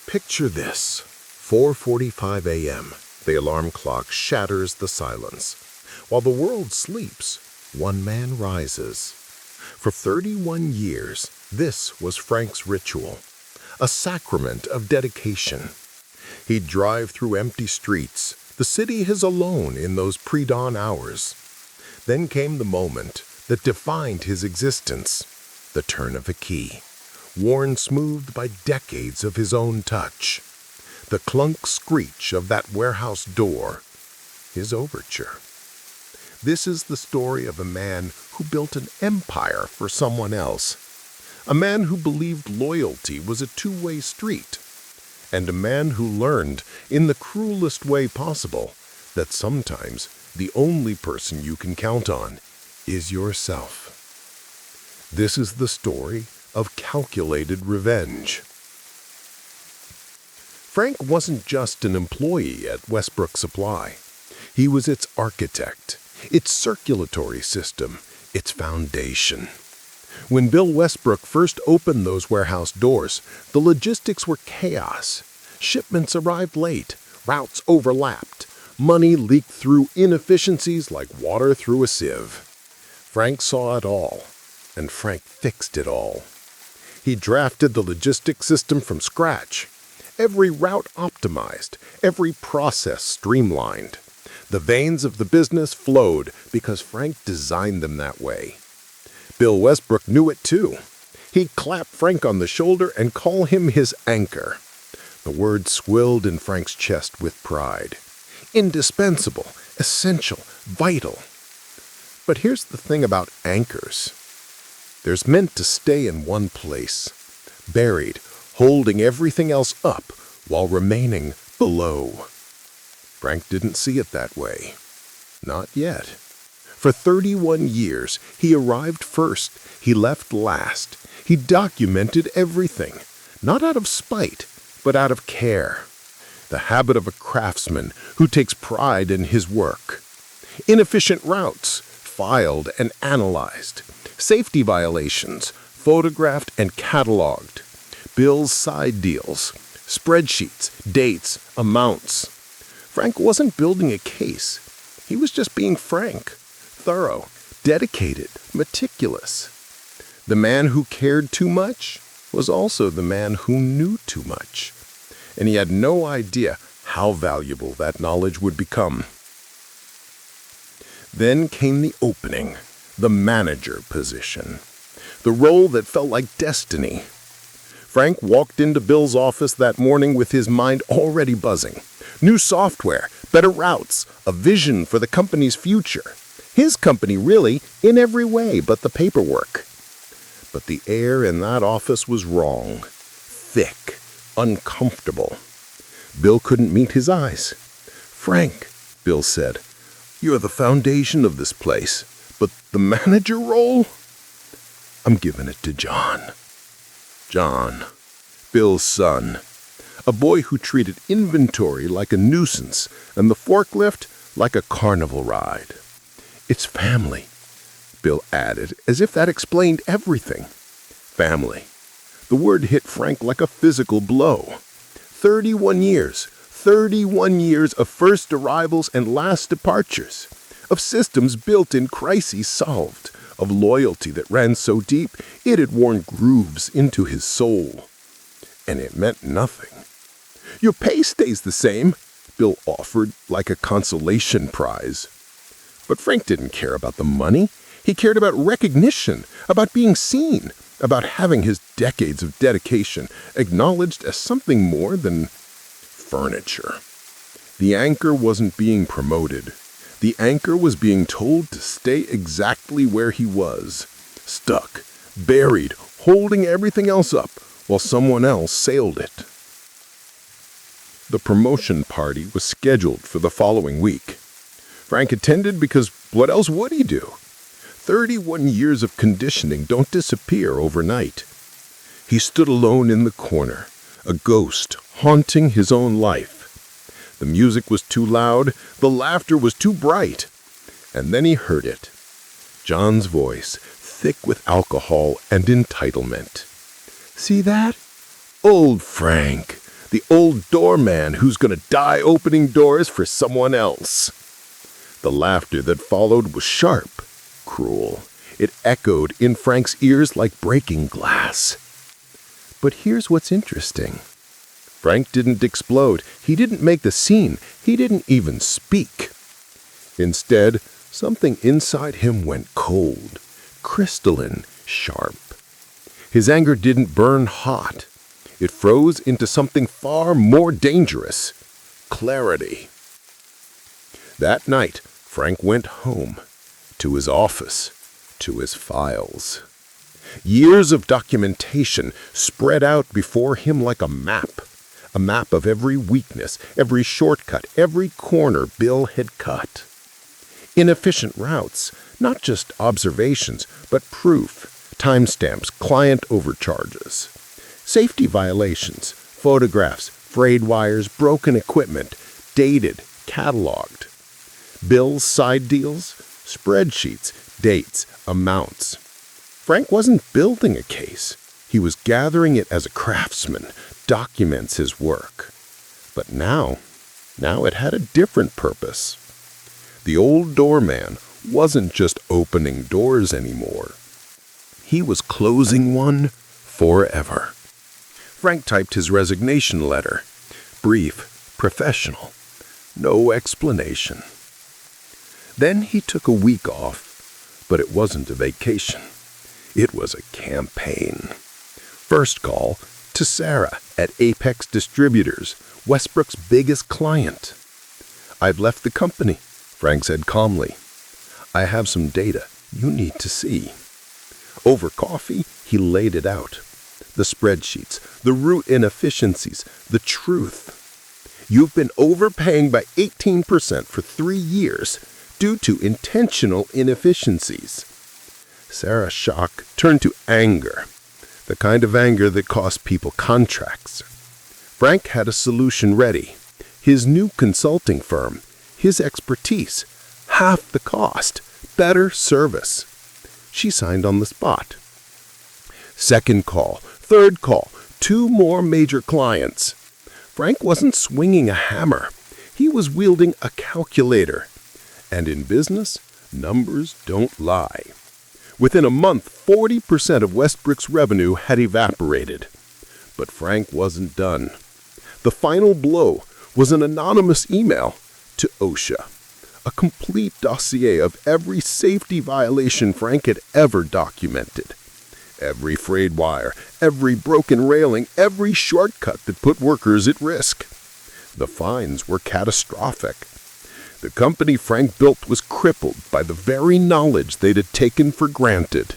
Picture this. 4:45 a.m. The alarm clock shatters the silence. While the world sleeps, one man rises. For 31 years, this was Frank's ritual, a sacrament of dedication. He'd drive through empty streets, the city his alone in those pre-dawn hours. Then came the moment that defined his existence, the turn of a key, worn smooth by decades of his own touch. The clunk screech of that warehouse door, his overture. This is the story of a man who built an empire for someone else, a man who believed loyalty was a two-way street, and a man who learned, in the cruelest way possible, that sometimes the only person you can count on is yourself. This is the story of calculated revenge. Frank wasn't just an employee at Westbrook Supply. He was its architect, its circulatory system, its foundation. When Bill Westbrook first opened those warehouse doors, the logistics were chaos. Shipments arrived late, routes overlapped, money leaked through inefficiencies like water through a sieve. Frank saw it all, and Frank fixed it all. He drafted the logistics system from scratch. Every route optimized, every process streamlined. The veins of the business flowed because Frank designed them that way. Bill Westbrook knew it too. He'd clap Frank on the shoulder and call him his anchor. The word swelled in Frank's chest with pride. Indispensable, essential, vital. But here's the thing about anchors. They're meant to stay in one place, buried, holding everything else up while remaining below. Frank didn't see it that way. Not yet. For 31 years, he arrived first, he left last. He documented everything, not out of spite, but out of care. The habit of a craftsman who takes pride in his work. Inefficient routes, filed and analyzed. Safety violations, photographed and cataloged. Bill's side deals, spreadsheets, dates, amounts. Frank wasn't building a case. He was just being frank, thorough, dedicated, meticulous. The man who cared too much was also the man who knew too much. And he had no idea how valuable that knowledge would become. Then came the opening, the manager position, the role that felt like destiny. Frank walked into Bill's office that morning with his mind already buzzing. New software, better routes, a vision for the company's future. His company, really, in every way but the paperwork. But the air in that office was wrong. Thick, uncomfortable. Bill couldn't meet his eyes. "Frank," Bill said, "you're the foundation of this place, but the manager role? I'm giving it to John." John, Bill's son, a boy who treated inventory like a nuisance and the forklift like a carnival ride. "It's family," Bill added, as if that explained everything. Family. The word hit Frank like a physical blow. 31 years of first arrivals and last departures, of systems built in crises solved, of loyalty that ran so deep it had worn grooves into his soul. And it meant nothing. "Your pay stays the same," Bill offered like a consolation prize. But Frank didn't care about the money. He cared about recognition, about being seen, about having his decades of dedication acknowledged as something more than furniture. The anchor wasn't being promoted. The anchor was being told to stay exactly where he was, stuck, buried, holding everything else up while someone else sailed it. The promotion party was scheduled for the following week. Frank attended because what else would he do? 31 years of conditioning don't disappear overnight. He stood alone in the corner, a ghost haunting his own life. The music was too loud, the laughter was too bright. And then he heard it. John's voice, thick with alcohol and entitlement. "See that? Old Frank, The old doorman who's going to die opening doors for someone else. The laughter that followed was sharp, cruel. It echoed in Frank's ears like breaking glass. But here's what's interesting. Frank didn't explode. He didn't make the scene. He didn't even speak. Instead, something inside him went cold, crystalline, sharp. His anger didn't burn hot. It froze into something far more dangerous: clarity. That night, Frank went home, to his office, to his files. Years of documentation spread out before him like a map of every weakness, every shortcut, every corner Bill had cut. Inefficient routes, not just observations, but proof, timestamps, client overcharges. Safety violations, photographs, frayed wires, broken equipment, dated, cataloged. Bills, side deals, spreadsheets, dates, amounts. Frank wasn't building a case. He was gathering it as a craftsman, documents his work. But now it had a different purpose. The old doorman wasn't just opening doors anymore. He was closing one forever. Frank typed his resignation letter. Brief, professional, no explanation. Then he took a week off, but it wasn't a vacation. It was a campaign. First call to Sarah at Apex Distributors, Westbrook's biggest client. "I've left the company," Frank said calmly. "I have some data you need to see." Over coffee, he laid it out. The spreadsheets, the root inefficiencies, the truth. "You've been overpaying by 18% for 3 years due to intentional inefficiencies." Sarah's shock turned to anger, the kind of anger that cost people contracts. Frank had a solution ready. His new consulting firm, his expertise, half the cost, better service. She signed on the spot. Second call, third call, 2 more major clients. Frank wasn't swinging a hammer. He was wielding a calculator. And in business, numbers don't lie. Within a month, 40% of Westbrook's revenue had evaporated. But Frank wasn't done. The final blow was an anonymous email to OSHA, a complete dossier of every safety violation Frank had ever documented. Every frayed wire, every broken railing, every shortcut that put workers at risk. The fines were catastrophic. The company Frank built was crippled by the very knowledge they'd had taken for granted.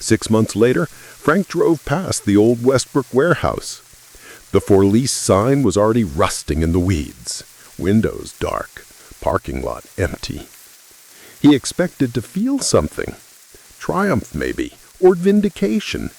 6 months later, Frank drove past the old Westbrook warehouse. The for lease sign was already rusting in the weeds, windows dark, parking lot empty. He expected to feel something, triumph maybe, or vindication,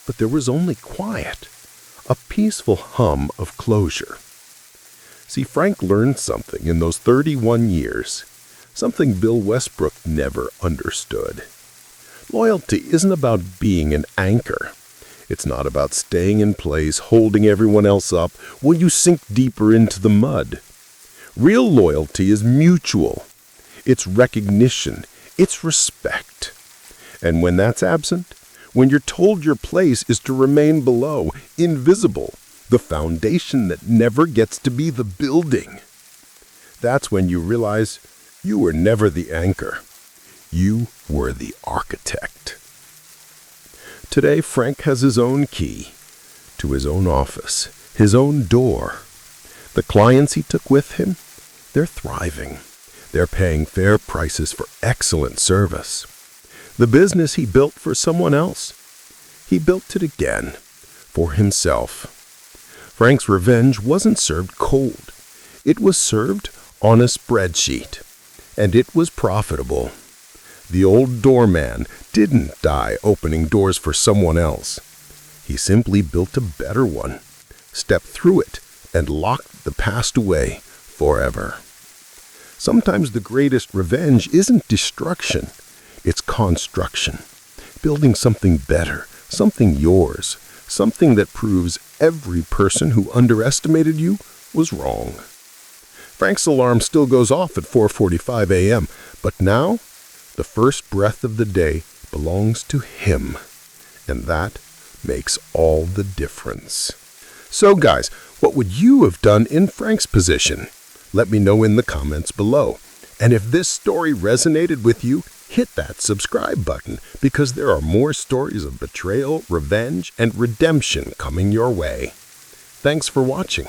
but there was only quiet, a peaceful hum of closure. See, Frank learned something in those 31 years, something Bill Westbrook never understood. Loyalty isn't about being an anchor. It's not about staying in place, holding everyone else up while you sink deeper into the mud. Real loyalty is mutual. It's recognition. It's respect. And when that's absent, when you're told your place is to remain below, invisible, the foundation that never gets to be the building, that's when you realize you were never the anchor. You were the architect. Today, Frank has his own key to his own office, his own door. The clients he took with him, they're thriving. They're paying fair prices for excellent service. The business he built for someone else, he built it again for himself. Frank's revenge wasn't served cold. It was served on a spreadsheet, and it was profitable. The old doorman didn't die opening doors for someone else. He simply built a better one, stepped through it, and locked the past away forever. Sometimes the greatest revenge isn't destruction, it's construction. Building something better, something yours, Something that proves every person who underestimated you was wrong. Frank's alarm still goes off at 4:45 a.m., but now the first breath of the day belongs to him, and that makes all the difference. So guys, what would you have done in Frank's position? Let me know in the comments below. And if this story resonated with you, hit that subscribe button, because there are more stories of betrayal, revenge, and redemption coming your way. Thanks for watching.